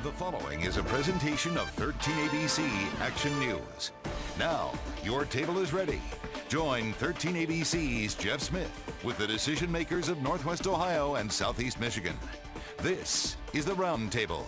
The following is a presentation of 13ABC Action News. Now, your table is ready. Join 13ABC's Jeff Smith with the decision makers of Northwest Ohio and Southeast Michigan. This is the Roundtable.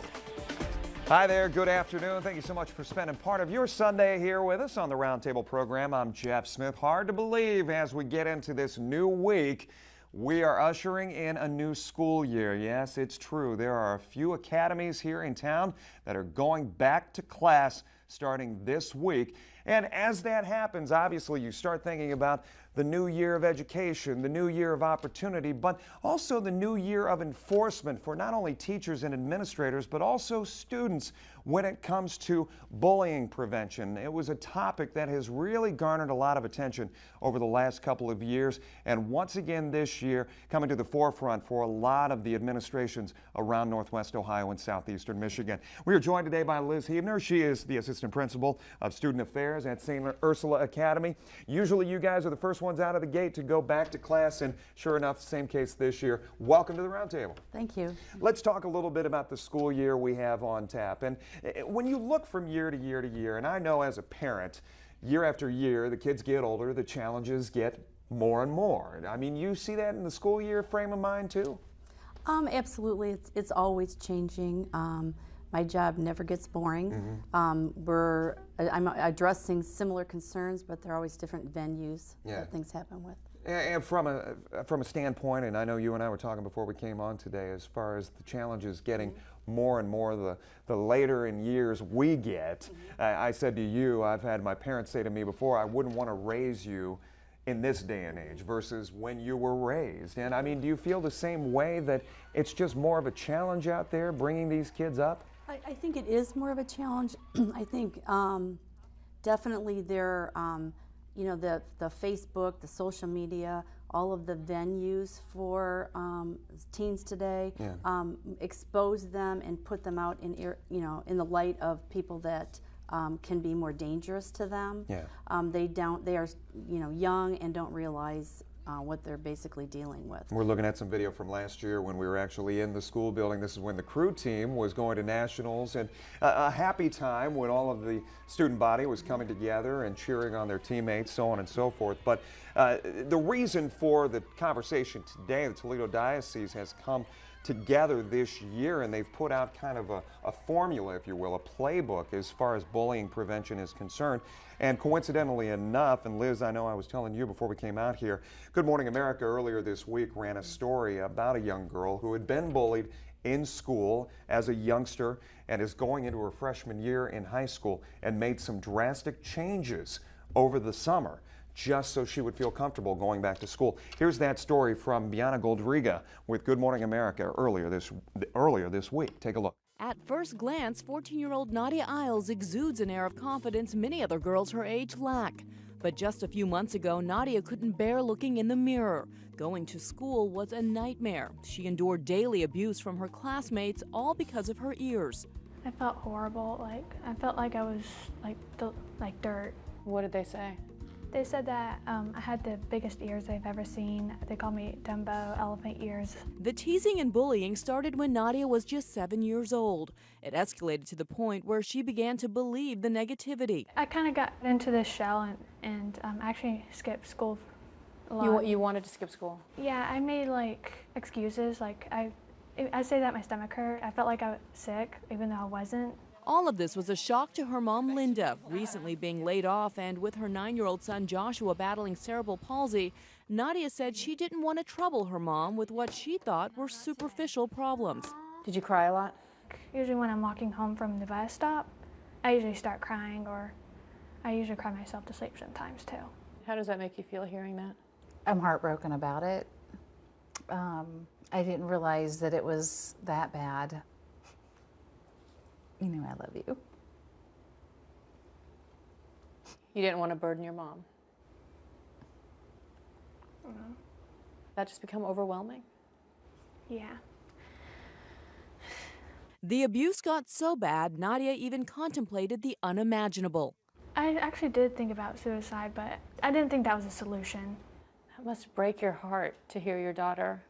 Hi there, good afternoon. Thank you so much for spending part of your Sunday here with us on the Roundtable program. I'm Jeff Smith. Hard to believe as we get into this new week, we are ushering in a new school year. Yes, it's true. There are a few academies here in town that are going back to class starting this week. And as that happens, obviously you start thinking about the new year of education, the new year of opportunity, but also the new year of enforcement for not only teachers and administrators, but also students when it comes to bullying prevention. It was a topic that has really garnered a lot of attention over the last couple of years, and once again this year coming to the forefront for a lot of the administrations around Northwest Ohio and Southeastern Michigan. We are joined today by Liz Hebner. She is the Assistant Principal of Student Affairs at St. Ursula Academy. Usually you guys are the first ones out of the gate to go back to class, and sure enough, same case this year. Welcome to the Roundtable. Thank you. Let's talk a little bit about the school year we have on tap. And when you look from year to year to year, and I know as a parent, year after year, the kids get older, the challenges get more and more. I mean, you see that in the school year frame of mind too? Absolutely. It's always changing. My job never gets boring. I'm addressing similar concerns, but they're always different venues that things happen with. And from a standpoint, and I know you and I were talking before we came on today, as far as the challenges getting more and more the later in years we get. I said to you, I've had my parents say to me before, I wouldn't want to raise you in this day and age versus when you were raised. And I mean, do you feel the same way, that it's just more of a challenge out there bringing these kids up? I think it is more of a challenge. I think definitely there, the Facebook, the social media, all of the venues for teens today expose them and put them out in in the light of people that can be more dangerous to them. They are young and don't realize what they're basically dealing with. We're looking at some video from last year when we were actually in the school building. This is when the crew team was going to nationals, and a happy time when all of the student body was coming together and cheering on their teammates, so on and so forth. But the reason for the conversation today, the Toledo Diocese has come together this year, and they've put out kind of a formula, if you will, a playbook as far as bullying prevention is concerned. And coincidentally enough, and Liz, I know I was telling you before we came out here, Good Morning America earlier this week ran a story about a young girl who had been bullied in school as a youngster and is going into her freshman year in high school, and made some drastic changes over the summer just so she would feel comfortable going back to school. Here's that story from Biana Goldriga with Good Morning America earlier this week. Take a look. At first glance, 14-year-old Nadia Isles exudes an air of confidence many other girls her age lack. But just a few months ago, Nadia couldn't bear looking in the mirror. Going to school was a nightmare. She endured daily abuse from her classmates, all because of her ears. I felt horrible. I felt like I was like dirt. What did they say? They said that I had the biggest ears they've ever seen. They called me Dumbo, elephant ears. The teasing and bullying started when Nadia was just 7 years old. It escalated to the point where she began to believe the negativity. I kind of got into this shell and actually skipped school a lot. You wanted to skip school? Yeah, I made excuses. I say that my stomach hurt. I felt like I was sick, even though I wasn't. All of this was a shock to her mom, Linda. Recently being laid off and with her 9-year-old son, Joshua, battling cerebral palsy, Nadia said she didn't want to trouble her mom with what she thought were superficial problems. Did you cry a lot? Usually when I'm walking home from the bus stop, I usually start crying, or I usually cry myself to sleep sometimes too. How does that make you feel hearing that? I'm heartbroken about it. I didn't realize that it was that bad. You know I love you. You didn't want to burden your mom? That just become overwhelming? Yeah. The abuse got so bad, Nadia even contemplated the unimaginable. I actually did think about suicide, but I didn't think that was a solution. That must break your heart to hear your daughter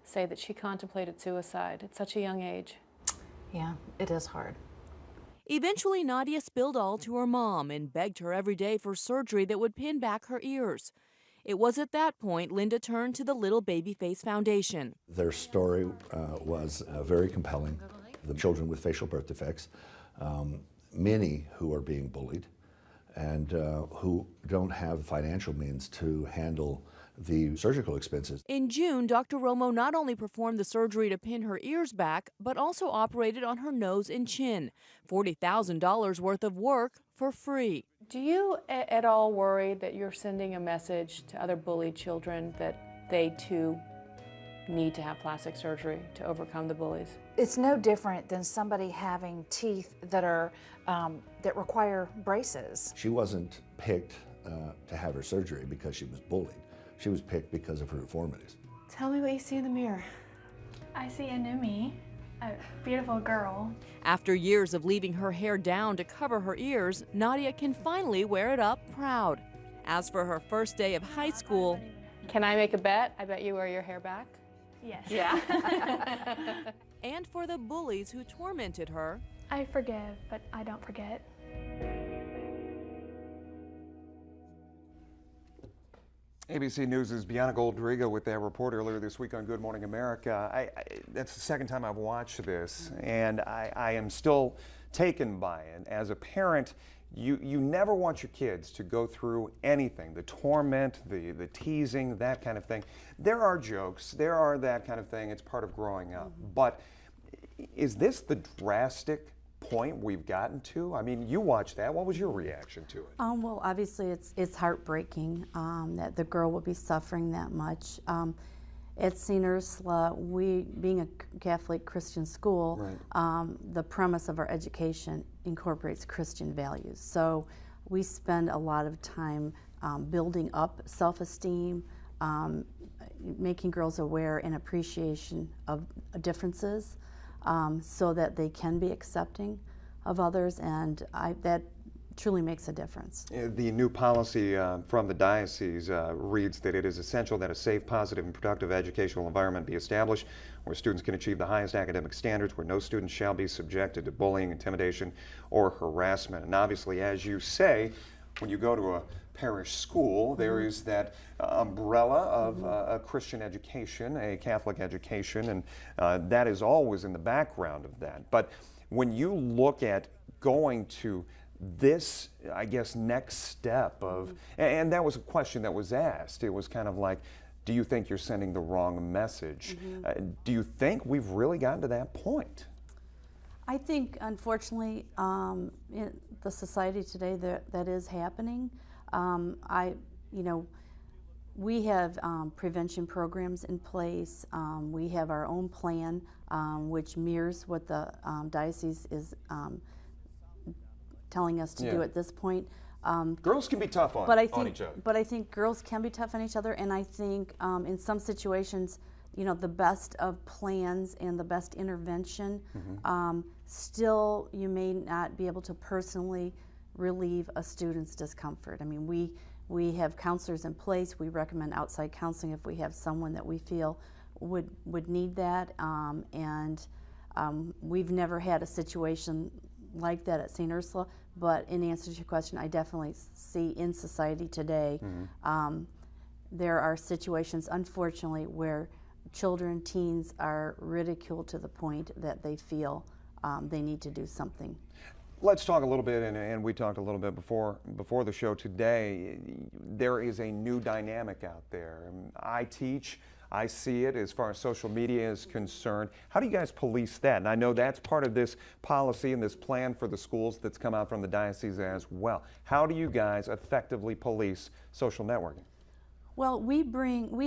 say that she contemplated suicide at such a young age. Yeah, it is hard. Eventually, Nadia spilled all to her mom and begged her every day for surgery that would pin back her ears. It was at that point Linda turned to the Little Babyface Foundation. Their story was very compelling. The children with facial birth defects, many who are being bullied, and who don't have financial means to handle the surgical expenses. In June, Dr. Romo not only performed the surgery to pin her ears back, but also operated on her nose and chin. $40,000 worth of work for free. Do you at all worry that you're sending a message to other bullied children that they too need to have plastic surgery to overcome the bullies? It's no different than somebody having teeth that are that require braces. She wasn't picked to have her surgery because she was bullied. She was picked because of her deformities. Tell me what you see in the mirror. I see a new me, a beautiful girl. After years of leaving her hair down to cover her ears, Nadia can finally wear it up proud. As for her first day of high school, Can I make a bet? I bet you wear your hair back. Yes. Yeah. and for the bullies who tormented her, I forgive, but I don't forget. ABC News' Bianca Goldrigo with that report earlier this week on Good Morning America. That's the second time I've watched this, and I am still taken by it. As a parent, you never want your kids to go through anything, the torment, the teasing, that kind of thing. There are jokes, there are that kind of thing. It's part of growing up. But is this the drastic point we've gotten to? I mean, you watched that. What was your reaction to it? Well, obviously it's heartbreaking that the girl will be suffering that much. At St. Ursula, we, being a Catholic Christian school, Right. The premise of our education incorporates Christian values. So we spend a lot of time building up self-esteem, making girls aware and appreciation of differences, so that they can be accepting of others, and that truly makes a difference. The new policy from the diocese reads that it is essential that a safe, positive, and productive educational environment be established where students can achieve the highest academic standards, where no student shall be subjected to bullying, intimidation, or harassment. And obviously, as you say, when you go to a parish school, there is that umbrella of a Christian education, a Catholic education, and that is always in the background of that. But when you look at going to this, I guess, next step of, and that was a question that was asked, it was kind of like, do you think you're sending the wrong message? Do you think we've really gotten to that point? I think, unfortunately, in the society today, that is happening. We have prevention programs in place. We have our own plan, which mirrors what the diocese is telling us to do at this point. Girls can be tough on each other. But I think girls can be tough on each other, and I think in some situations, the best of plans and the best intervention, still you may not be able to personally relieve a student's discomfort. I mean, we have counselors in place. We recommend outside counseling if we have someone that we feel would need that. We've never had a situation like that at St. Ursula, but in answer to your question, I definitely see in society today there are situations, unfortunately, where children, teens are ridiculed to the point that they feel they need to do something. Let's talk a little bit, and we talked a little bit before the show today. There is a new dynamic out there. I teach, I see it as far as social media is concerned. How do you guys police that? And I know that's part of this policy and this plan for the schools that's come out from the diocese as well. How do you guys effectively police social networking? Well, we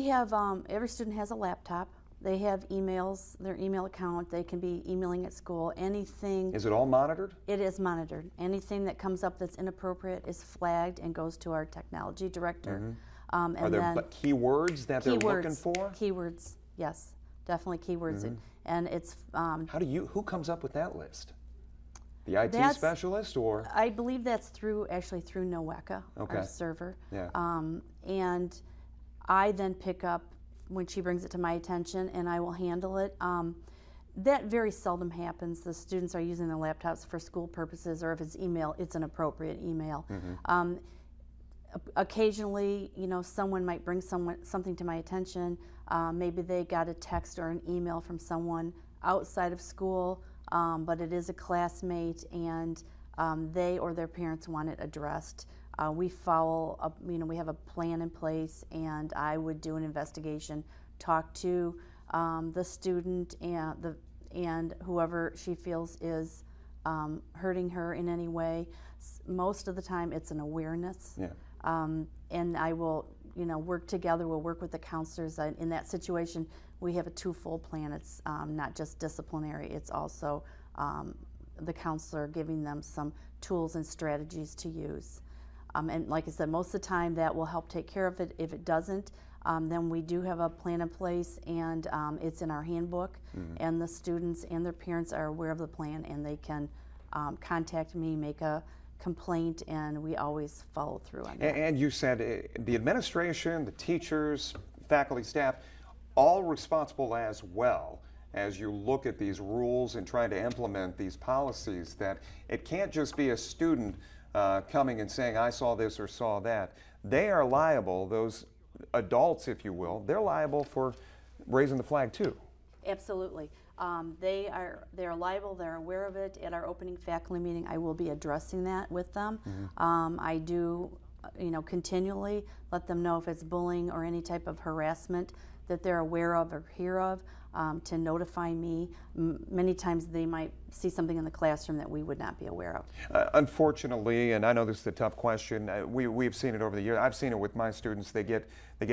have, every student has a laptop. They have emails, their email account. They can be emailing at school. Anything. Is it all monitored? It is monitored. Anything that comes up that's inappropriate is flagged and goes to our technology director. Are there keywords that they're looking for? Keywords, yes, definitely keywords. And it's. Who comes up with that list? The IT specialist, or? I believe that's actually through NOWECA, our server. Yeah. And I then pick up when she brings it to my attention, and I will handle it. That very seldom happens. The students are using their laptops for school purposes, or if it's email, it's an appropriate email. Occasionally, you know, someone might bring something to my attention. Maybe they got a text or an email from someone outside of school, but it is a classmate, and they or their parents want it addressed. We follow up, you know, we have a plan in place, and I would do an investigation, talk to the student and whoever she feels is hurting her in any way. Most of the time, it's an awareness. Yeah. And I will, you know, work together. We'll work with the counselors. In that situation, we have a twofold plan. It's not just disciplinary. It's also the counselor giving them some tools and strategies to use. And like I said, most of the time that will help take care of it. If it doesn't, then we do have a plan in place, and it's in our handbook, and the students and their parents are aware of the plan, and they can contact me, make a complaint, and we always follow through on that. And you said the administration, the teachers, faculty, staff, all responsible as well as you look at these rules and trying to implement these policies, that it can't just be a student coming and saying, I saw this or saw that. They are liable, those adults, if you will, they're liable for raising the flag too. Absolutely. They're liable, they're aware of it. At our opening faculty meeting, I will be addressing that with them. I do, you know, continually let them know if it's bullying or any type of harassment that they're aware of or hear of, to notify me. Many times they might see something in the classroom that we would not be aware of. Unfortunately, and I know this is a tough question, we've seen it over the years. I've seen it with my students. They get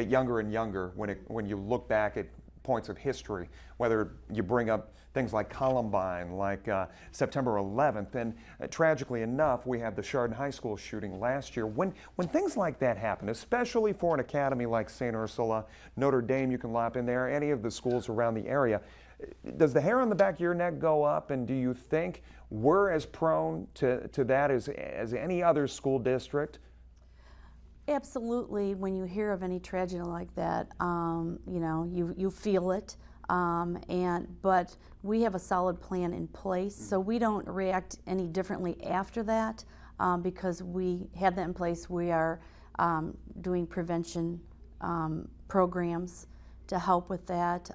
younger and younger when you look back at points of history, whether you bring up things like Columbine, like September 11th, and tragically enough, we had the Chardon High School shooting last year. When things like that happen, especially for an academy like St. Ursula, Notre Dame, you can lop in there, any of the schools around the area, does the hair on the back of your neck go up, and do you think we're as prone to that as any other school district? Absolutely. When you hear of any tragedy like that, you know, you feel it. But we have a solid plan in place, so we don't react any differently after that, because we have that in place. We are doing prevention programs to help with that.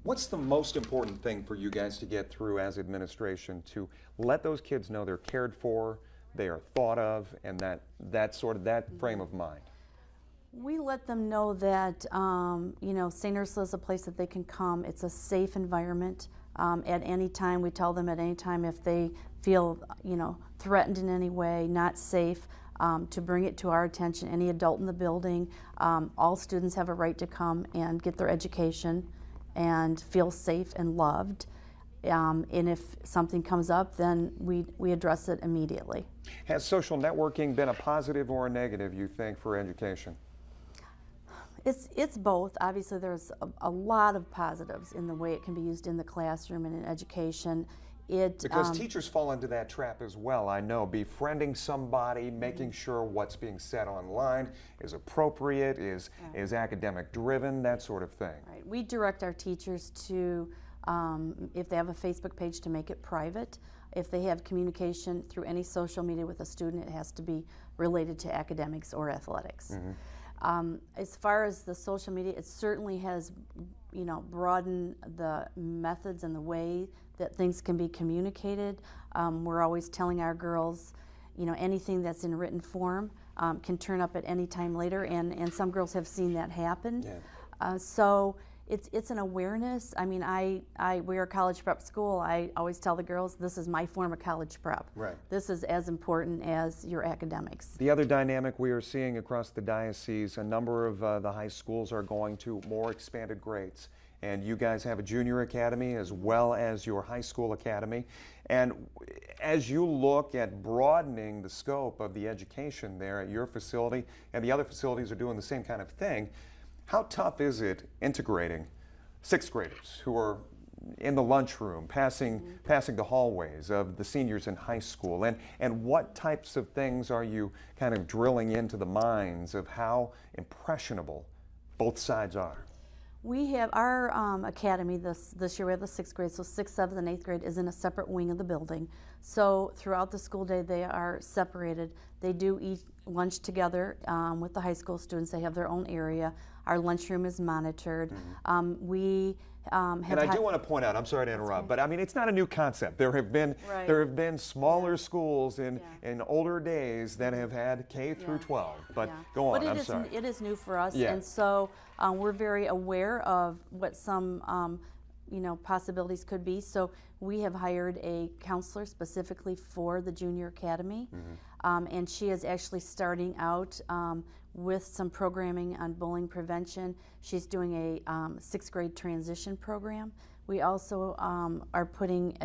What's the most important thing for you guys to get through as administration, to let those kids know they're cared for, they are thought of, and that frame of mind? We let them know that you know, St. Ursula is a place that they can come. It's a safe environment. At any time, we tell them at any time if they feel, you know, threatened in any way, not safe, to bring it to our attention. Any adult in the building, all students have a right to come and get their education and feel safe and loved. And if something comes up, then we address it immediately. Has social networking been a positive or a negative, you think, for education? It's both. Obviously, there's a lot of positives in the way it can be used in the classroom and in education. Because teachers fall into that trap as well, I know. Befriending somebody, making sure what's being said online is appropriate, is academic driven, that sort of thing. Right. We direct our teachers to, if they have a Facebook page, to make it private. If they have communication through any social media with a student, it has to be related to academics or athletics. As far as the social media, it certainly has, you know, broadened the methods and the way that things can be communicated. We're always telling our girls, you know, anything that's in written form can turn up at any time later, and some girls have seen that happen. Yeah. So it's an awareness. I mean, we're a college prep school. I always tell the girls, this is my form of college prep. Right. This is as important as your academics. The other dynamic we are seeing across the diocese, a number of the high schools are going to more expanded grades. And you guys have a junior academy as well as your high school academy. And as you look at broadening the scope of the education there at your facility, and the other facilities are doing the same kind of thing, how tough is it integrating sixth graders who are in the lunchroom, passing the hallways of the seniors in high school? And what types of things are you kind of drilling into the minds of how impressionable both sides are? We have our academy this year. We have the 6th grade, so 6th, 7th, and 8th grade is in a separate wing of the building. So throughout the school day, they are separated. They do eat lunch together with the high school students. They have their own area. Our lunchroom is monitored. We And I do want to point out, I'm sorry to interrupt, but I mean, it's not a new concept. There have been smaller schools in older days that have had K through 12. But go on, I'm sorry. It is new for us, Yeah. and so we're very aware of what some possibilities could be. So we have hired a counselor specifically for the junior academy, and she is actually starting out with some programming on bullying prevention. She's doing a 6th grade transition program. We also are putting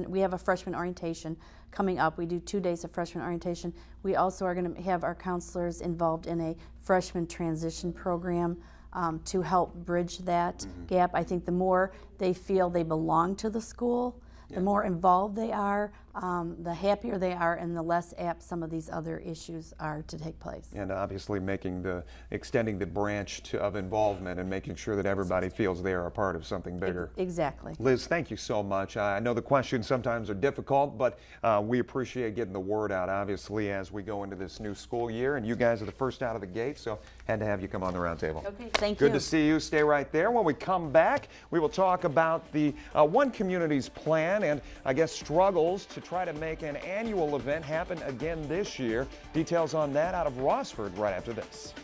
we have a freshman orientation coming up. We do 2 days of freshman orientation. We also are going to have our counselors involved in a freshman transition program to help bridge that gap. I think the more they feel they belong to the school, the more involved they are, the happier they are, and the less apt some of these other issues are to take place. And obviously extending the branch of involvement and making sure that everybody feels they are a part of something bigger. Exactly. Liz, thank you so much. I know the questions sometimes are difficult, but we appreciate getting the word out, obviously, as we go into this new school year. And you guys are the first out of the gate, so had to have you come on the roundtable. Okay, thank you. Good to see you. Stay right there. When we come back, we will talk about the One Community's plan and, I guess, struggles to try to make an annual event happen again this year. Details on that out of Rossford right after this.